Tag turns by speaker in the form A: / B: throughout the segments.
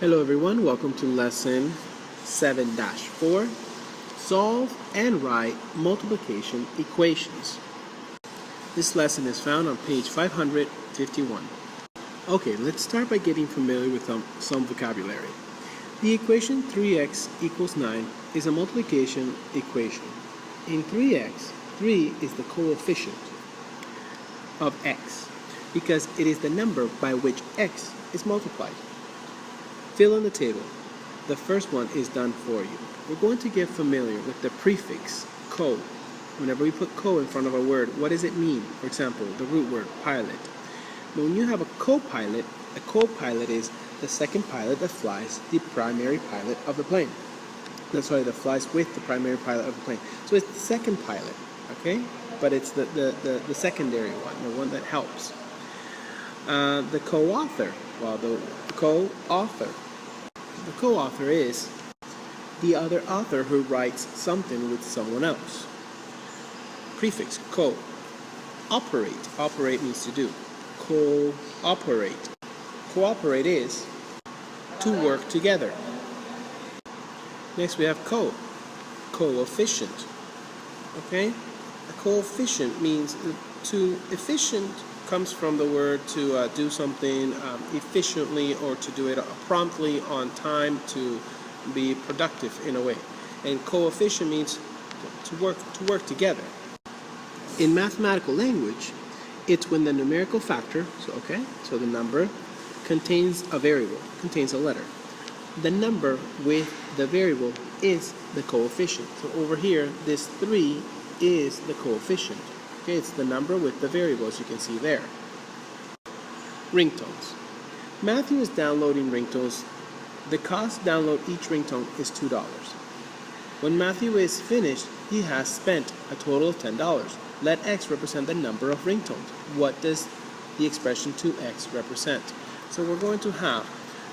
A: Hello everyone, welcome to lesson 7-4. Solve and write multiplication equations. This lesson is found on page 551. Okay, let's start by getting familiar with some vocabulary. The equation 3x equals 9 is a multiplication equation. In 3x, 3 is the coefficient of x because it is the number by which x is multiplied. Fill in the table. The first one is done for you. We're going to get familiar with the prefix co. Whenever we put co in front of a word, what does it mean? For example, the root word pilot. When you have a co-pilot is the second pilot that flies the primary pilot of the plane. That flies with the primary pilot of the plane. So it's the second pilot, okay? But it's the secondary one, the one that helps. The co-author, the co-author is the other author who writes something with someone else. Prefix co. Operate means to do. Cooperate. Cooperate is to work together. Next we have coefficient. Okay? A coefficient means efficient comes from the word to do something efficiently or to do it promptly on time, to be productive in a way. And coefficient means to work together. In mathematical language, it's when the numerical factor, so the number contains a variable, contains a letter. The number with the variable is the coefficient. So over here, this 3 is the coefficient. Okay, it's the number with the variable, as you can see there. Ringtones. Matthew is downloading ringtones. The cost to download each ringtone is $2. When Matthew is finished, he has spent a total of $10. Let X represent the number of ringtones. What does the expression 2X represent? So we're going to have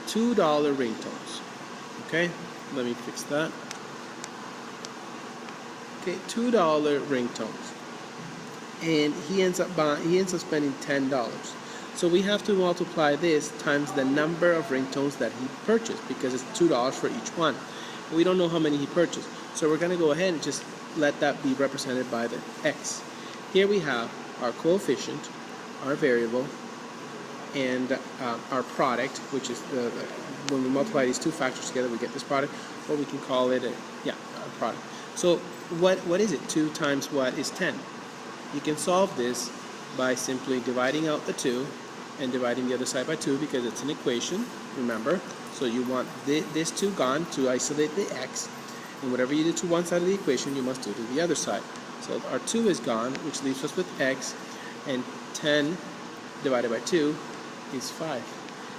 A: $2 ringtones. Okay, let me fix that. Okay, $2 ringtones. And he ends up spending $10. So we have to multiply this times the number of ringtones that he purchased, because it's $2 for each one. We don't know how many he purchased, so we're going to go ahead and just let that be represented by the x. Here we have our coefficient, our variable, and our product, which is when we multiply these two factors together, we get this product, or we can call it our product. So what is it? 2 times what is 10? You can solve this by simply dividing out the 2 and dividing the other side by 2, because it's an equation, remember. So you want this 2 gone to isolate the x, and whatever you do to one side of the equation, you must do to the other side. So our 2 is gone, which leaves us with x, and 10 divided by 2 is 5.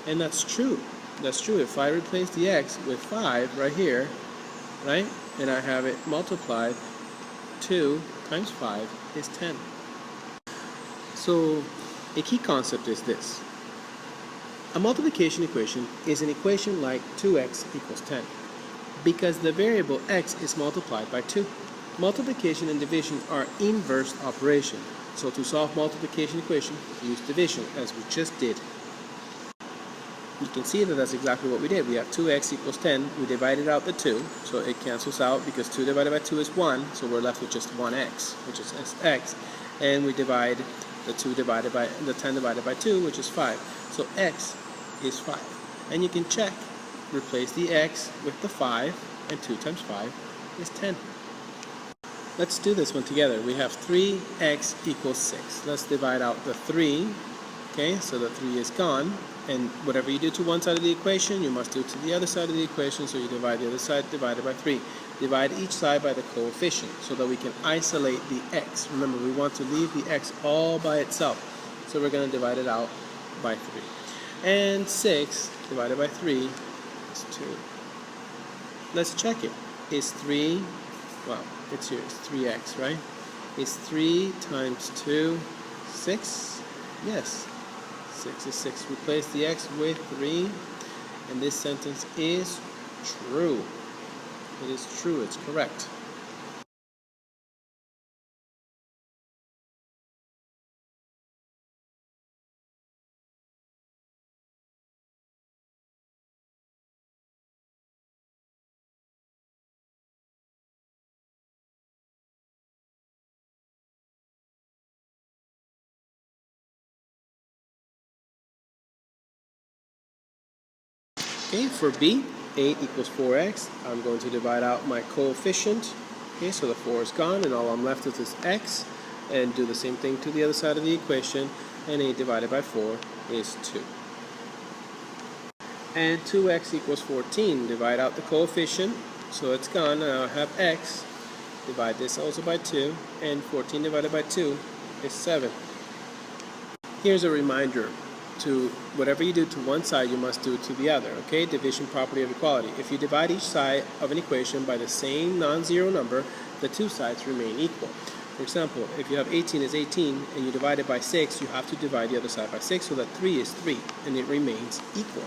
A: And that's true. That's true. If I replace the x with 5 right here, right, and I have it multiplied, 2 times 5 is 10. So a key concept is this. A multiplication equation is an equation like 2x equals 10, because the variable x is multiplied by 2. Multiplication and division are inverse operations. So to solve multiplication equation, use division, as we just did. You can see that that's exactly what we did. We have 2x equals 10. We divided out the 2, so it cancels out because 2 divided by 2 is 1, so we're left with just 1x, which is x. And we divide the 10 divided by 2, which is 5. So x is 5. And you can check, replace the x with the 5, and 2 times 5 is 10. Let's do this one together. We have 3x equals 6. Let's divide out the 3. Okay, so the 3 is gone. And whatever you do to one side of the equation, you must do to the other side of the equation, so you divide the other side divided by 3. Divide each side by the coefficient so that we can isolate the x. Remember, we want to leave the x all by itself. So we're going to divide it out by 3. And 6 divided by 3 is 2. Let's check it. Is 3, well, it's here, it's 3x, right? Is 3 times 2 6? Yes. 6 is 6. Replace the x with 3, and this sentence is true. It is true, it's correct. Okay, for b, 8 equals 4x. I'm going to divide out my coefficient. Okay, so the 4 is gone, and all I'm left with is x. And do the same thing to the other side of the equation, and 8 divided by 4 is 2. And 2x equals 14. Divide out the coefficient, so it's gone. Now I have x. Divide this also by 2, and 14 divided by 2 is 7. Here's a reminder. To whatever you do to one side, you must do it to the other. Okay, division property of equality. If you divide each side of an equation by the same non-zero number, the two sides remain equal. For example, if you have 18 is 18 and you divide it by 6, you have to divide the other side by 6 so that 3 is 3 and it remains equal.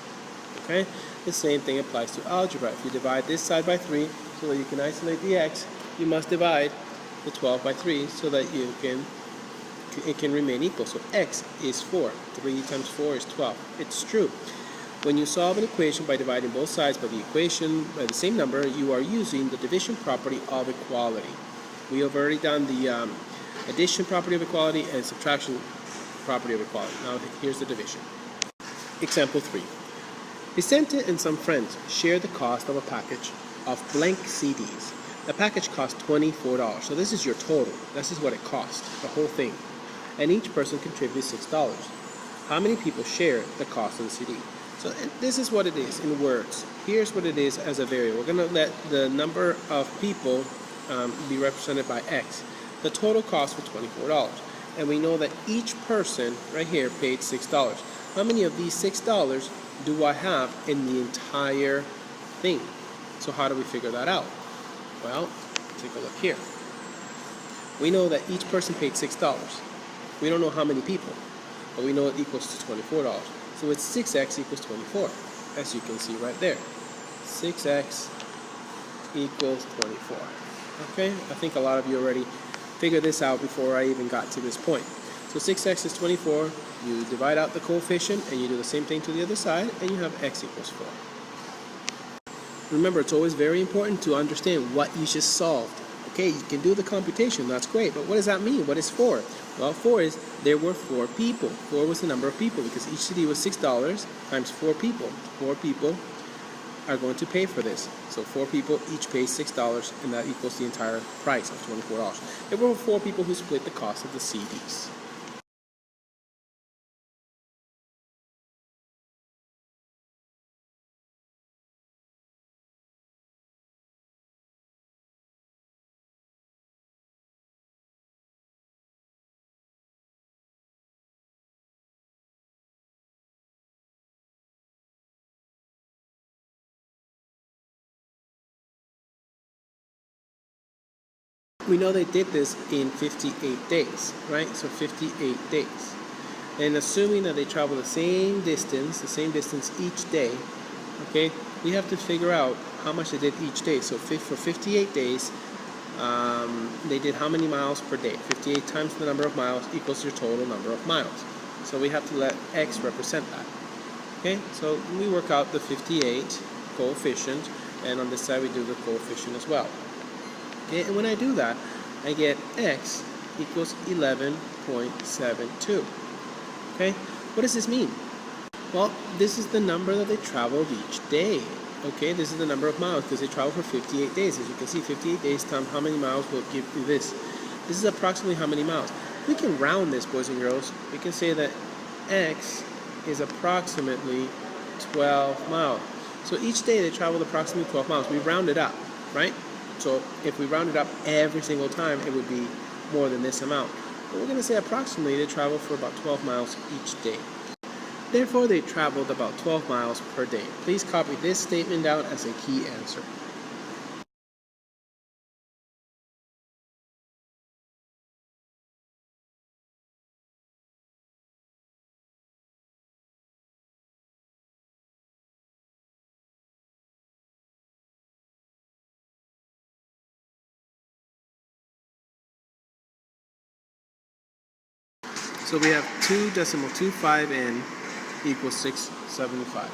A: Okay, the same thing applies to algebra. If you divide this side by 3 so that you can isolate the x, you must divide the 12 by 3 so that it can remain equal. So x is 4. 3 times 4 is 12. It's true. When you solve an equation by dividing both sides by the equation by the same number, you are using the division property of equality. We have already done the addition property of equality and subtraction property of equality. Now here's the division. Example 3. Vicente and some friends share the cost of a package of blank CDs. The package cost $24. So this is your total. This is what it cost, the whole thing. And each person contributes $6. How many people share the cost of the CD? So this is what it is in words. Here's what it is as a variable. We're going to let the number of people be represented by X. The total cost was $24. And we know that each person right here paid $6. How many of these $6 do I have in the entire thing? So how do we figure that out? Well, take a look here. We know that each person paid $6. We don't know how many people, but we know it equals to $24. So it's 6x equals 24, as you can see right there. 6x equals 24. Okay, I think a lot of you already figured this out before I even got to this point. So 6x is 24. You divide out the coefficient, and you do the same thing to the other side, and you have x equals 4. Remember, it's always very important to understand what you just solved. Okay, you can do the computation, that's great, but what does that mean? What is 4? Well, 4 is there were 4 people. 4 was the number of people because each CD was $6 times 4 people. 4 people are going to pay for this. So 4 people each pay $6, and that equals the entire price of $24. There were 4 people who split the cost of the CDs. We know they did this in 58 days, right? So 58 days. And assuming that they travel the same distance each day, okay, we have to figure out how much they did each day. So for 58 days, they did how many miles per day? 58 times the number of miles equals your total number of miles. So we have to let x represent that. Okay, so we work out the 58 coefficient, and on this side we do the coefficient as well. Okay, and when I do that, I get x equals 11.72. Okay, what does this mean? Well, this is the number that they traveled each day. Okay, this is the number of miles because they traveled for 58 days. As you can see, 58 days times how many miles will give you this. This is approximately how many miles. We can round this, boys and girls. We can say that x is approximately 12 miles. So each day they traveled approximately 12 miles. We round it up, right? So if we round it up every single time, it would be more than this amount. But we're going to say approximately they traveled for about 12 miles each day. Therefore, they traveled about 12 miles per day. Please copy this statement down as a key answer. So we have 2.25n equals 675.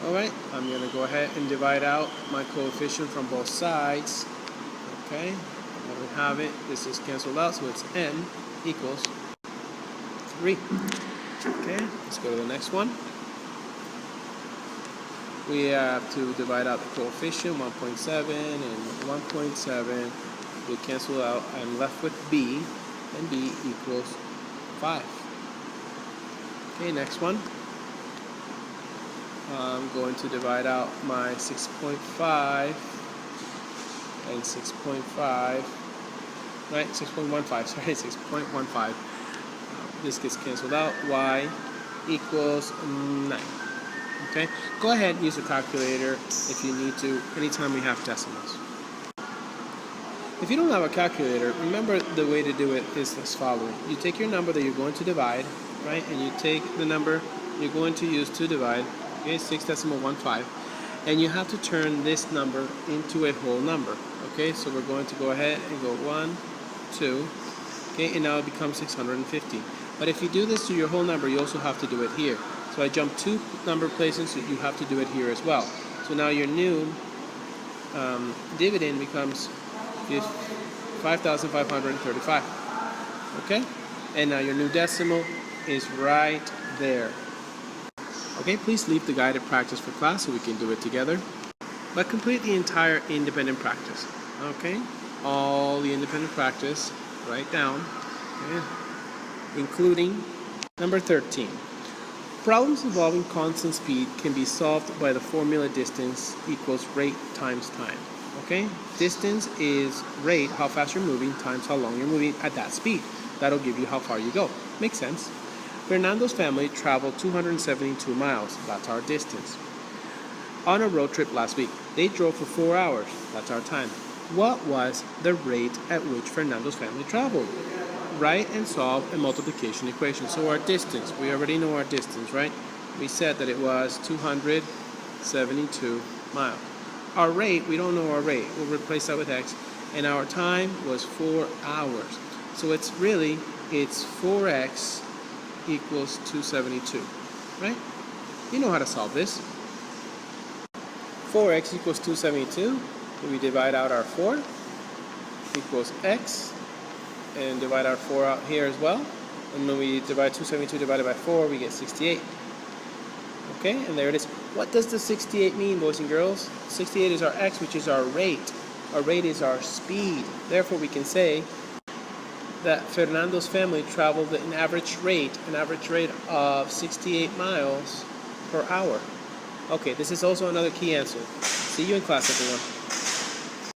A: Alright, I'm going to go ahead and divide out my coefficient from both sides. Okay, there we have it. This is canceled out, so it's n equals 3. Okay, let's go to the next one. we have to divide out the coefficient, 1.7 and 1.7 will cancel out. I'm left with b, and b equals 5. Okay, next one. I'm going to divide out my 6.5 and 6.5, right, 6.15, sorry, 6.15. This gets canceled out. Y equals 9. Okay, go ahead and use a calculator if you need to, anytime we have decimals. If you don't have a calculator, remember the way to do it is as following. You take your number that you're going to divide, right, and you take the number you're going to use to divide, okay, 6.15, and you have to turn this number into a whole number. Okay, so we're going to go ahead and go 1, 2, okay, and now it becomes 650. But if you do this to your whole number, you also have to do it here. So I jumped 2 number places, so you have to do it here as well. So now your new dividend becomes 5,535. Okay, and now your new decimal is right there. Okay, please leave the guided practice for class so we can do it together. But complete the entire independent practice. Okay, all the independent practice, write down, okay, including number 13. Problems involving constant speed can be solved by the formula distance equals rate times time. Okay, distance is rate, how fast you're moving, times how long you're moving at that speed. That'll give you how far you go. Makes sense. Fernando's family traveled 272 miles. That's our distance. On a road trip last week, they drove for 4 hours. That's our time. What was the rate at which Fernando's family traveled? Write and solve a multiplication equation. So our distance, we already know our distance, right? We said that it was 272 miles. Our rate, we don't know our rate. We'll replace that with x. And our time was 4 hours. So it's 4x equals 272, right? You know how to solve this. 4x equals 272. We divide out our 4 equals x, and divide our 4 out here as well. And when we divide 272 divided by 4, we get 68. Okay, and there it is. What does the 68 mean, boys and girls? 68 is our x, which is our rate. Our rate is our speed. Therefore, we can say that Fernando's family traveled an average rate of 68 miles per hour. Okay, this is also another key answer. See you in class, everyone.